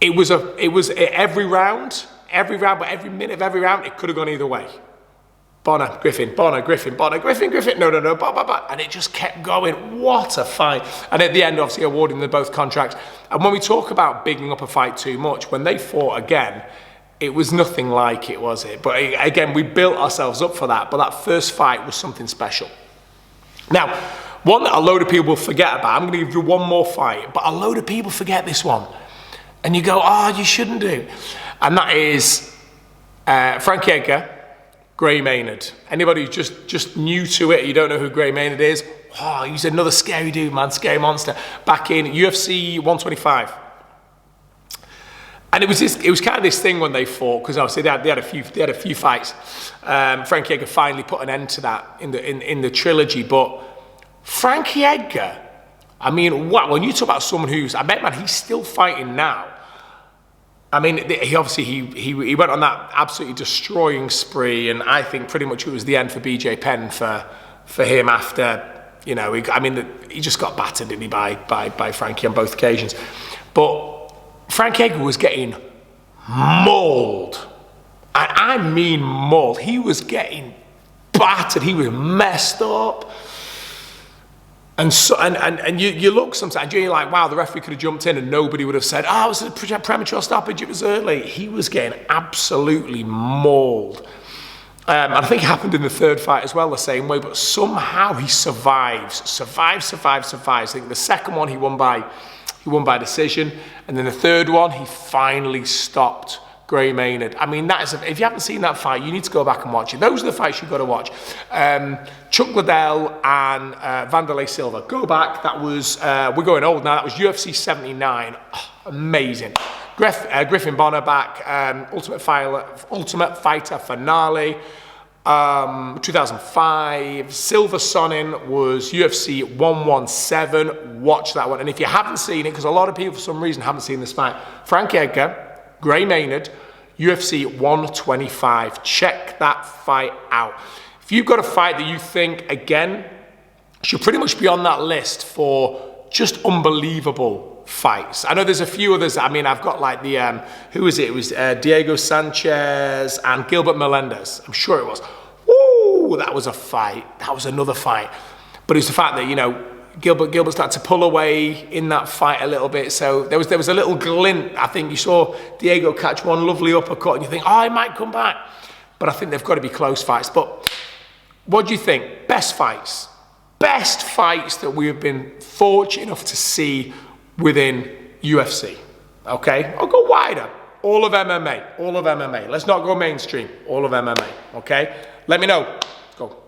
it was every round, but every minute of every round, it could have gone either way. Bonner, Griffin, Bonner, Griffin, Bonner, Griffin, Griffin, no, and it just kept going. What a fight. And at the end, obviously, awarding them both contracts. And when we talk about bigging up a fight too much, when they fought again, it was nothing like it, was it? But again, we built ourselves up for that, but that first fight was something special. Now, one that a load of people will forget about, I'm going to give you one more fight, but a load of people forget this one. And you go, oh, you shouldn't do. And that is Frankie Edgar, Gray Maynard. Anybody who's just new to it, you don't know who Gray Maynard is, oh, he's another scary dude, man, scary monster. Back in UFC 125. And it was kind of this thing when they fought, because obviously they had a few fights. Frankie Edgar finally put an end to that in the trilogy. But Frankie Edgar, I mean, wow, when you talk about someone who's, I bet, man, he's still fighting now. I mean, he went on that absolutely destroying spree, and I think pretty much it was the end for BJ Penn for him after, you know, he just got battered, didn't he, by Frankie on both occasions. But Frank Edgar was getting mauled. And I mean mauled. He was getting battered. He was messed up. And so, and you look sometimes, you're like, wow, the referee could have jumped in and nobody would have said, oh, it was a premature stoppage, it was early. He was getting absolutely mauled. And I think it happened in the third fight as well, the same way, but somehow he survives. I think the second one he won by decision, and then the third one, he finally stopped Gray Maynard. I mean, if you haven't seen that fight, you need to go back and watch it. Those are the fights you've got to watch. Chuck Liddell and Vanderlei Silva. Go back. That was, we're going old now. That was UFC 79. Oh, amazing. Griffin Bonner back. Ultimate Fighter finale. 2005. Silva Sonnen was UFC 117. Watch that one. And if you haven't seen it, because a lot of people for some reason haven't seen this fight, Frank Edgar, Gray Maynard, UFC 125. Check that fight out. If you've got a fight that you think, again, should pretty much be on that list for just unbelievable fights. I know there's a few others. I mean, I've got like the, who was it? It was Diego Sanchez and Gilbert Melendez. I'm sure it was. Woo, that was a fight. That was another fight. But it's the fact that, you know, Gilbert started to pull away in that fight a little bit. So there was a little glint. I think you saw Diego catch one lovely uppercut and you think, oh, he might come back. But I think they've got to be close fights. But what do you think? Best fights that we have been fortunate enough to see within UFC. Okay? I'll go wider. All of MMA. Let's not go mainstream. All of MMA. Okay? Let me know. Go.